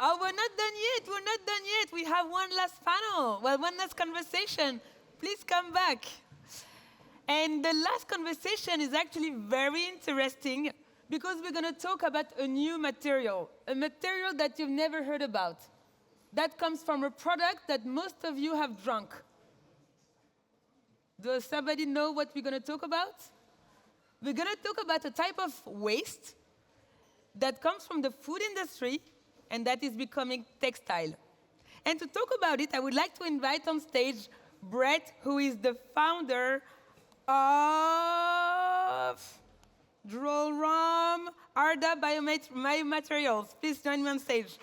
Oh, we're not done yet. We're not done yet. We have one last panel. Well, one last conversation. Please come back. And the last conversation is actually very interesting because we're going to talk about a new material, a material that you've never heard about. That comes from a product that most of you have drunk. Does somebody know what we're going to talk about? We're going to talk about a type of waste that comes from the food industry and that is becoming textile. And to talk about it, I would like to invite on stage Brett, who is the founder of Drollrom Arda Biomaterials. Please join me on stage.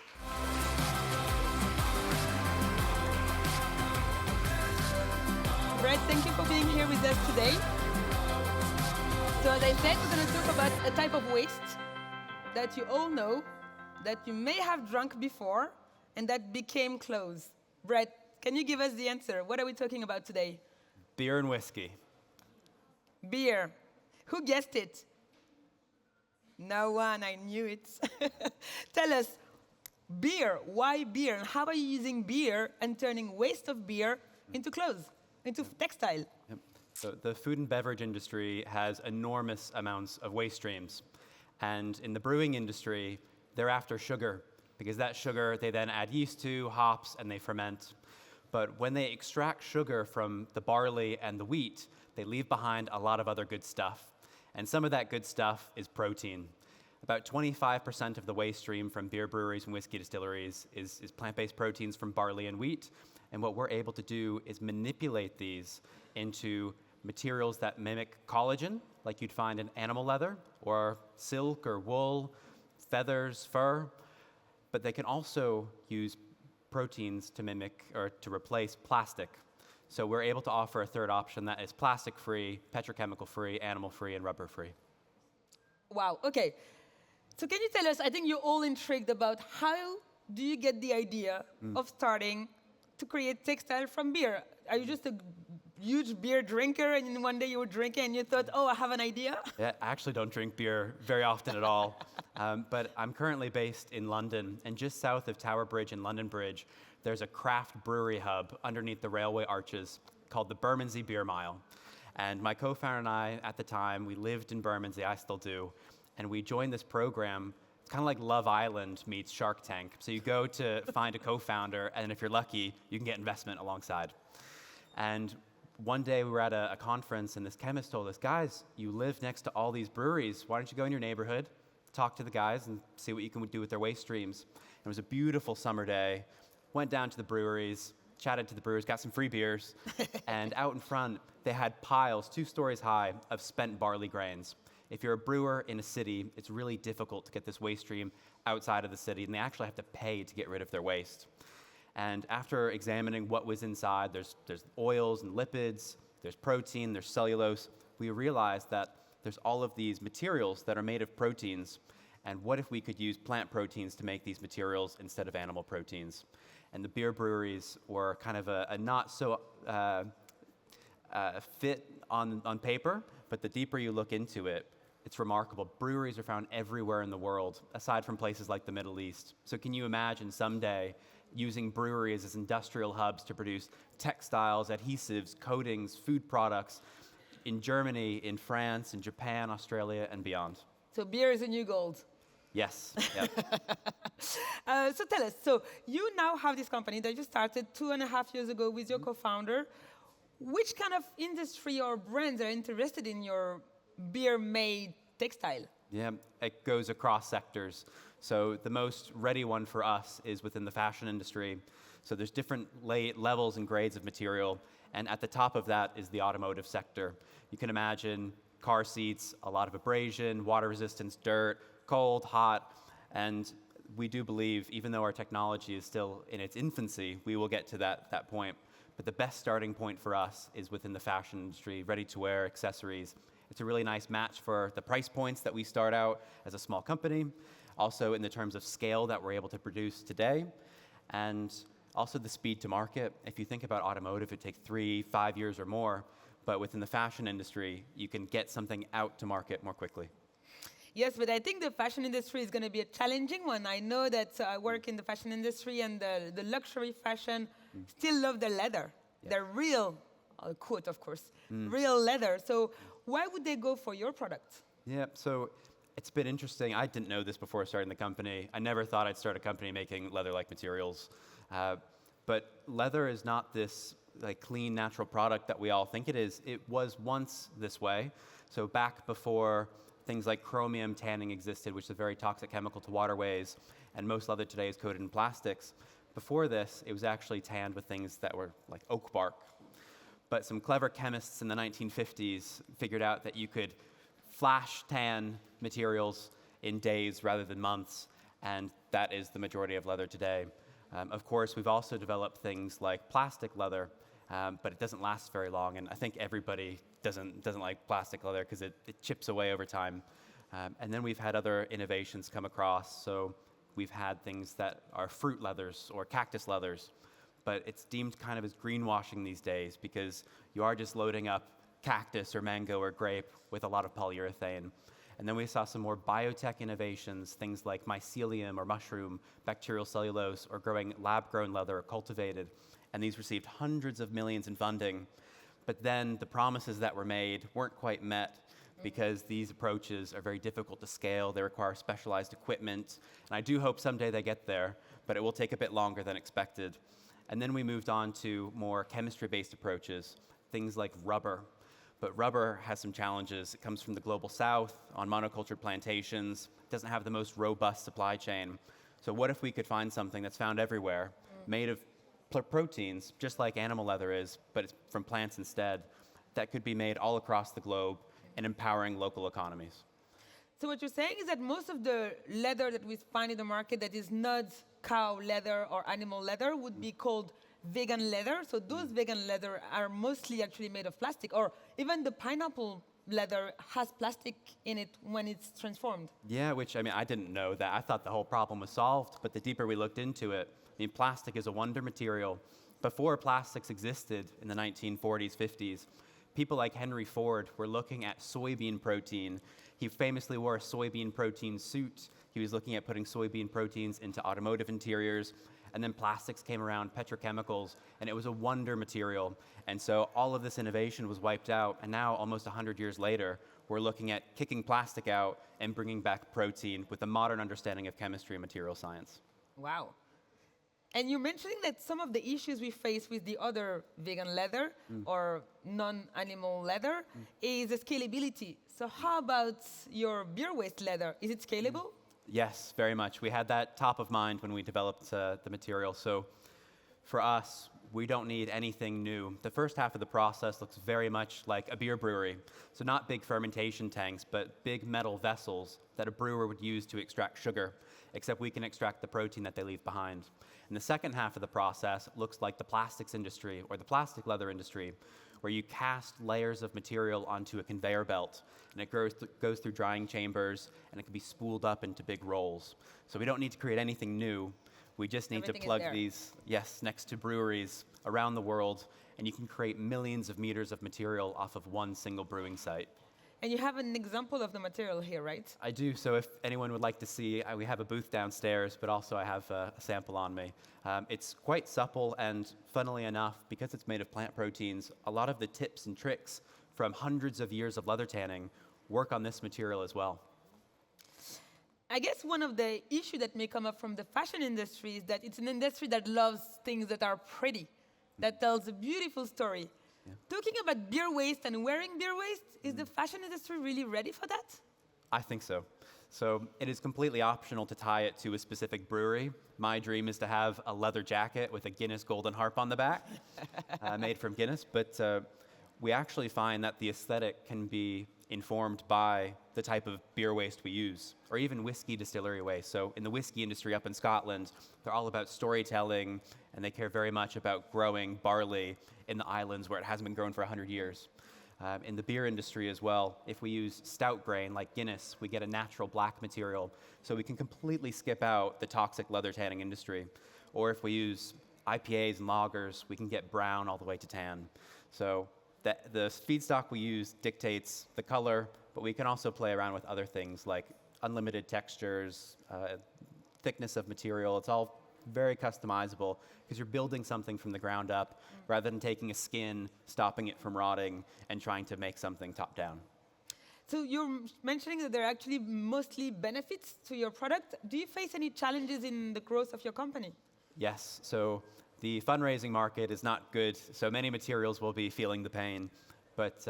Brett, thank you for being here with us today. So as I said, we're going to talk about a type of waste that you all know, that you may have drunk before, and that became clothes. Brett, can you give us the answer? What are we talking about today? Beer and whiskey. Beer. Who guessed it? No one, I knew it. Tell us, beer, why beer? And how are you using beer and turning waste of beer into clothes, into textile? Yep. So the food and beverage industry has enormous amounts of waste streams. And in the brewing industry, they're after sugar, because that sugar they then add yeast to, hops, and they ferment. But when they extract sugar from the barley and the wheat, they leave behind a lot of other good stuff. And some of that good stuff is protein. About 25% of the waste stream from beer breweries and whiskey distilleries is plant-based proteins from barley and wheat. And what we're able to do is manipulate these into materials that mimic collagen, like you'd find in animal leather, or silk or wool, feathers, fur. But they can also use proteins to mimic or to replace plastic. So we're able to offer a third option that is plastic-free, petrochemical-free, animal-free, and rubber-free. Wow, okay. So can you tell us, I think you're all intrigued about how do you get the idea of starting to create textile from beer? Are you just a huge beer drinker and then one day you were drinking and you thought, oh, I have an idea? Yeah, I actually don't drink beer very often at all. But I'm currently based in London, and just south of Tower Bridge and London Bridge, there's a craft brewery hub underneath the railway arches called the Bermondsey Beer Mile. And my co-founder and I, at the time, we lived in Bermondsey, I still do, and we joined this program. It's kind of like Love Island meets Shark Tank. So you go to find a co-founder, and if you're lucky, you can get investment alongside. And one day we were at a conference, and this chemist told us, guys, you live next to all these breweries. Why don't you go in your neighborhood, talk to the guys, and see what you can do with their waste streams? It was a beautiful summer day. Went down to the breweries, chatted to the brewers, got some free beers, and out in front, they had piles 2 stories high of spent barley grains. If you're a brewer in a city, it's really difficult to get this waste stream outside of the city, and they actually have to pay to get rid of their waste. And after examining what was inside, there's oils and lipids, there's protein, there's cellulose, we realized that there's all of these materials that are made of proteins, and what if we could use plant proteins to make these materials instead of animal proteins? And the beer breweries were kind of a not so fit on paper, but the deeper you look into it, it's remarkable. Breweries are found everywhere in the world, aside from places like the Middle East. So can you imagine someday using breweries as industrial hubs to produce textiles, adhesives, coatings, food products in Germany, in France, in Japan, Australia, and beyond? So beer is a new gold. Yes. Yep. So tell us, so you now have this company that you started 2.5 years ago with your co-founder. Which kind of industry or brands are interested in your beer-made textile? Yeah, it goes across sectors. So the most ready one for us is within the fashion industry. So there's different levels and grades of material, and at the top of that is the automotive sector. You can imagine car seats, a lot of abrasion, water resistance, dirt, cold, hot, and we do believe, even though our technology is still in its infancy, we will get to that point. But the best starting point for us is within the fashion industry, ready-to-wear, accessories. It's a really nice match for the price points that we start out as a small company, also in the terms of scale that we're able to produce today, and also the speed to market. If you think about automotive, it takes 3-5 years or more, but within the fashion industry, you can get something out to market more quickly. Yes, but I think the fashion industry is going to be a challenging one. I know that I work in the fashion industry, and the luxury fashion still love the leather. Yeah. The real, quote, of course, real leather. So why would they go for your product? Yeah, so it's been interesting. I didn't know this before starting the company. I never thought I'd start a company making leather-like materials. But leather is not this like clean, natural product that we all think it is. It was once this way. So back before things like chromium tanning existed, which is a very toxic chemical to waterways, and most leather today is coated in plastics. Before this, it was actually tanned with things that were like oak bark. But some clever chemists in the 1950s figured out that you could flash tan materials in days rather than months, and that is the majority of leather today. Of course, we've also developed things like plastic leather, but it doesn't last very long, and I think everybody doesn't like plastic leather because it chips away over time. And then we've had other innovations come across. So we've had things that are fruit leathers or cactus leathers, but it's deemed kind of as greenwashing these days because you are just loading up cactus or mango or grape with a lot of polyurethane. And then we saw some more biotech innovations, things like mycelium or mushroom, bacterial cellulose, or growing lab-grown leather or cultivated. And these received hundreds of millions in funding. But then the promises that were made weren't quite met because these approaches are very difficult to scale. They require specialized equipment. And I do hope someday they get there, but it will take a bit longer than expected. And then we moved on to more chemistry-based approaches, things like rubber. But rubber has some challenges. It comes from the global south on monoculture plantations, doesn't have the most robust supply chain. So what if we could find something that's found everywhere, made of proteins, just like animal leather is, but it's from plants instead, that could be made all across the globe and empowering local economies. So what you're saying is that most of the leather that we find in the market that is not cow leather or animal leather would be called vegan leather. So those vegan leather are mostly actually made of plastic, or even the pineapple leather has plastic in it when it's transformed. Yeah, which, I mean, I didn't know that. I thought the whole problem was solved, but the deeper we looked into it, I mean, plastic is a wonder material. Before plastics existed in the 1940s, 50s, people like Henry Ford were looking at soybean protein. He famously wore a soybean protein suit. He was looking at putting soybean proteins into automotive interiors. And then plastics came around, petrochemicals, and it was a wonder material. And so all of this innovation was wiped out. And now, almost 100 years later, we're looking at kicking plastic out and bringing back protein with a modern understanding of chemistry and material science. Wow. And you're mentioning that some of the issues we face with the other vegan leather or non-animal leather is the scalability. So how about your beer waste leather? Is it scalable? Yes, very much. We had that top of mind when we developed the material. So for us, we don't need anything new. The first half of the process looks very much like a beer brewery. So not big fermentation tanks, but big metal vessels that a brewer would use to extract sugar, except we can extract the protein that they leave behind. And the second half of the process looks like the plastics industry or the plastic leather industry, where you cast layers of material onto a conveyor belt, and it goes through drying chambers, and it can be spooled up into big rolls. So we don't need to create anything new. We just need to plug these, next to breweries around the world, and you can create millions of meters of material off of one single brewing site. And you have an example of the material here, right? I do. So if anyone would like to see, we have a booth downstairs, but also I have a sample on me. It's quite supple, and funnily enough, because it's made of plant proteins, a lot of the tips and tricks from hundreds of years of leather tanning work on this material as well. I guess one of the issues that may come up from the fashion industry is that it's an industry that loves things that are pretty, that tells a beautiful story. Yeah. Talking about beer waste and wearing beer waste, is the fashion industry really ready for that? I think so. So it is completely optional to tie it to a specific brewery. My dream is to have a leather jacket with a Guinness golden harp on the back, made from Guinness. But we actually find that the aesthetic can be informed by the type of beer waste we use, or even whiskey distillery waste. So in the whiskey industry up in Scotland, they're all about storytelling, and they care very much about growing barley in the islands where it hasn't been grown for 100 years. In the beer industry as well, if we use stout grain like Guinness, we get a natural black material, so we can completely skip out the toxic leather tanning industry. Or if we use IPAs and lagers, we can get brown all the way to tan. So the feedstock we use dictates the color, but we can also play around with other things like unlimited textures, thickness of material. It's all very customizable because you're building something from the ground up rather than taking a skin, stopping it from rotting, and trying to make something top down. So you're mentioning that there are actually mostly benefits to your product. Do you face any challenges in the growth of your company? Yes, so the fundraising market is not good, so many materials will be feeling the pain, but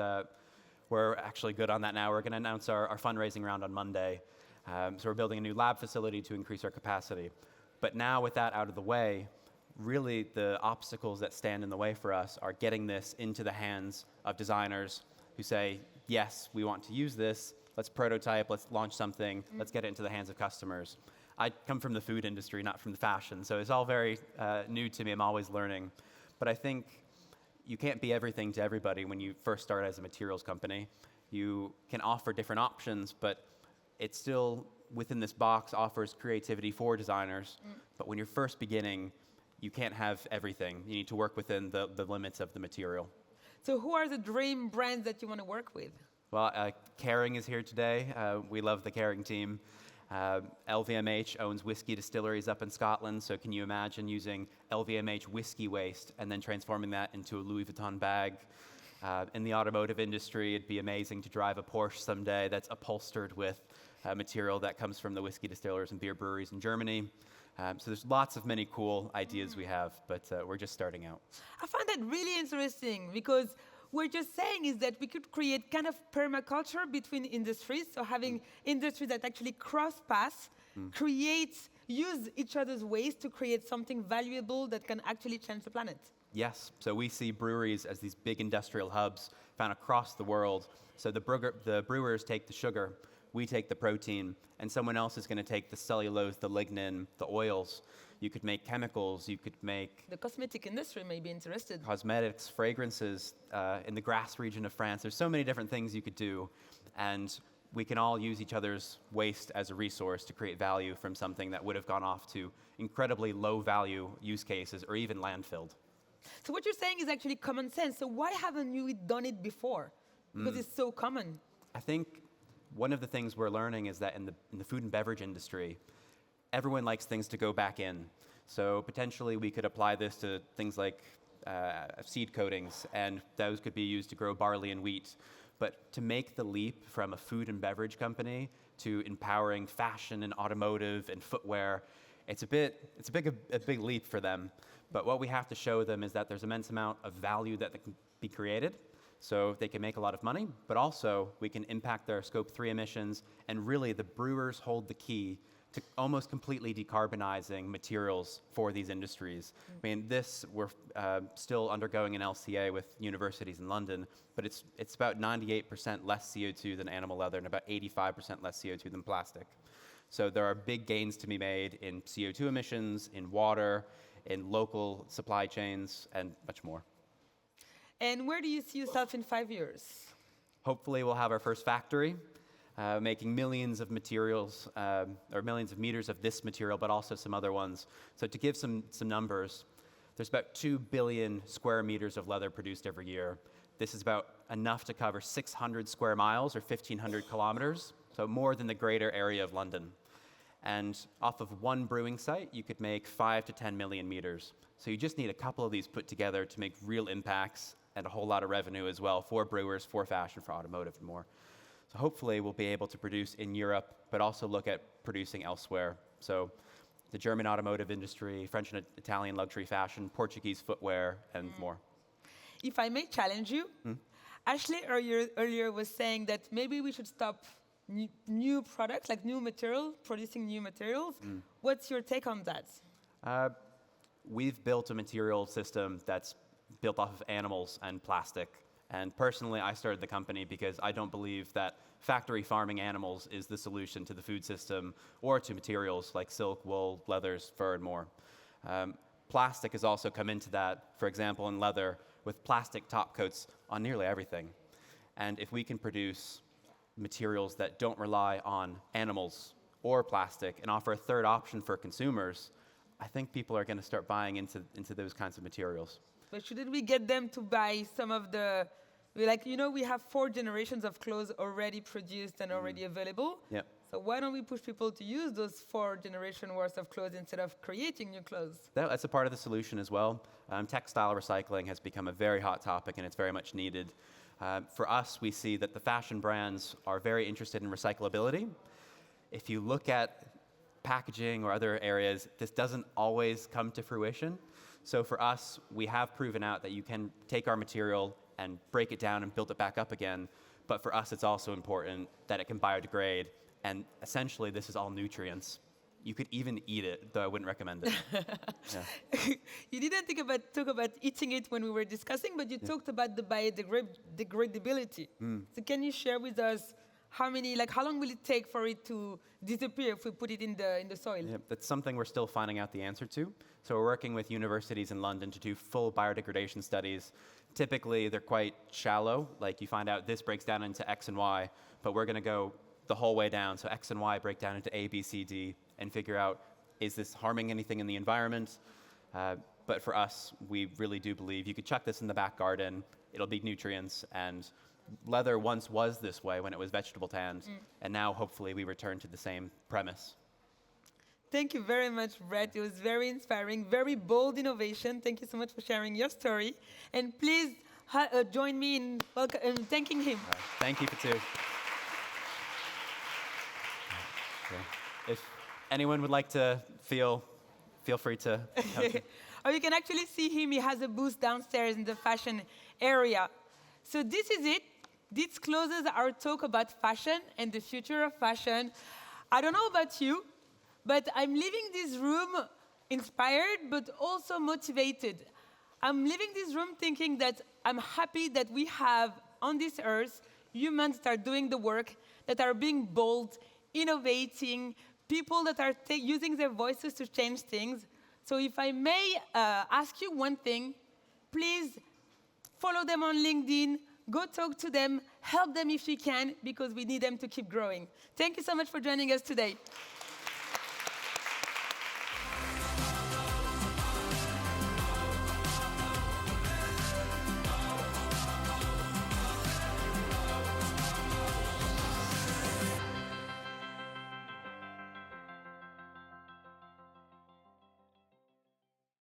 we're actually good on that now. We're going to announce our fundraising round on Monday. So we're building a new lab facility to increase our capacity. But now with that out of the way, really the obstacles that stand in the way for us are getting this into the hands of designers who say, yes, we want to use this, let's prototype, let's launch something, let's get it into the hands of customers. I come from the food industry, not from the fashion, so it's all very new to me. I'm always learning. But I think you can't be everything to everybody when you first start as a materials company. You can offer different options, but it still, within this box, offers creativity for designers. But when you're first beginning, you can't have everything. You need to work within the limits of the material. So who are the dream brands that you want to work with? Well, Caring is here today. We love the Caring team. LVMH owns whiskey distilleries up in Scotland, so can you imagine using LVMH whiskey waste and then transforming that into a Louis Vuitton bag? In the automotive industry, it'd be amazing to drive a Porsche someday that's upholstered with material that comes from the whiskey distillers and beer breweries in Germany. So there's lots of many cool ideas we have, but we're just starting out. I find that really interesting because we're just saying is that we could create kind of permaculture between industries. So having industries that actually cross paths, use each other's waste to create something valuable that can actually change the planet. Yes, so we see breweries as these big industrial hubs found across the world. So the brewers take the sugar, we take the protein, and someone else is going to take the cellulose, the lignin, the oils. You could make chemicals, you could make... The cosmetic industry may be interested. Cosmetics, fragrances, in the Grasse region of France. There's so many different things you could do, and we can all use each other's waste as a resource to create value from something that would have gone off to incredibly low value use cases or even landfilled. So what you're saying is actually common sense. So why haven't you done it before? Because it's so common. I think one of the things we're learning is that in the food and beverage industry, everyone likes things to go back in. So potentially we could apply this to things like seed coatings, and those could be used to grow barley and wheat. But to make the leap from a food and beverage company to empowering fashion and automotive and footwear, it's a big leap for them. But what we have to show them is that there's immense amount of value that can be created, so they can make a lot of money, but also we can impact their Scope 3 emissions, and really the brewers hold the key to almost completely decarbonizing materials for these industries. I mean, we're still undergoing an LCA with universities in London, but it's about 98% less CO2 than animal leather and about 85% less CO2 than plastic. So there are big gains to be made in CO2 emissions, in water, in local supply chains, and much more. And where do you see yourself in 5 years? Hopefully we'll have our first factory, making millions of materials, or millions of meters of this material, but also some other ones. So to give some numbers, there's about 2 billion square meters of leather produced every year. This is about enough to cover 600 square miles or 1,500 kilometers, so more than the greater area of London. And off of one brewing site, you could make 5 to 10 million meters. So you just need a couple of these put together to make real impacts and a whole lot of revenue as well for brewers, for fashion, for automotive, and more. So hopefully we'll be able to produce in Europe, but also look at producing elsewhere. So the German automotive industry, French and Italian luxury fashion, Portuguese footwear, and more. If I may challenge you, Ashley earlier was saying that maybe we should stop new products, like new material, producing new materials. What's your take on that? We've built a material system that's built off of animals and plastic. And personally, I started the company because I don't believe that factory farming animals is the solution to the food system or to materials like silk, wool, leathers, fur, and more. Plastic has also come into that, for example, in leather, with plastic top coats on nearly everything. And if we can produce materials that don't rely on animals or plastic and offer a third option for consumers, I think people are going to start buying into those kinds of materials. But shouldn't we get them to buy some of the, we have 4 generations of clothes already produced and already available. Yep. So why don't we push people to use those 4 generation worth of clothes instead of creating new clothes? That's a part of the solution as well. Textile recycling has become a very hot topic, and it's very much needed. For us, we see that the fashion brands are very interested in recyclability. If you look at packaging or other areas, this doesn't always come to fruition. So for us, we have proven out that you can take our material and break it down and build it back up again. But for us, it's also important that it can biodegrade. And essentially, this is all nutrients. You could even eat it, though I wouldn't recommend it. Yeah. You didn't talk about eating it when we were discussing, but you talked about the biodegradability. So can you share with us how long will it take for it to disappear if we put it in the soil? Yeah, that's something we're still finding out the answer to. So we're working with universities in London to do full biodegradation studies. Typically, they're quite shallow. Like you find out this breaks down into X and Y, but we're going to go the whole way down. So X and Y break down into A, B, C, D, and figure out, is this harming anything in the environment? But for us, we really do believe you could chuck this in the back garden. It'll be nutrients. And leather once was this way when it was vegetable tanned. And now, hopefully, we return to the same premise. Thank you very much, Brett. It was very inspiring, very bold innovation. Thank you so much for sharing your story. And please join me in thanking him. Thank you, Fatou. If anyone would like to feel free to come to. Or you can actually see him. He has a booth downstairs in the fashion area. So this is it. This closes our talk about fashion and the future of fashion. I don't know about you, but I'm leaving this room inspired, but also motivated. I'm leaving this room thinking that I'm happy that we have on this earth humans that are doing the work, that are being bold, innovating, people that are using their voices to change things. So if I may ask you one thing, please follow them on LinkedIn, go talk to them, help them if you can, because we need them to keep growing. Thank you so much for joining us today.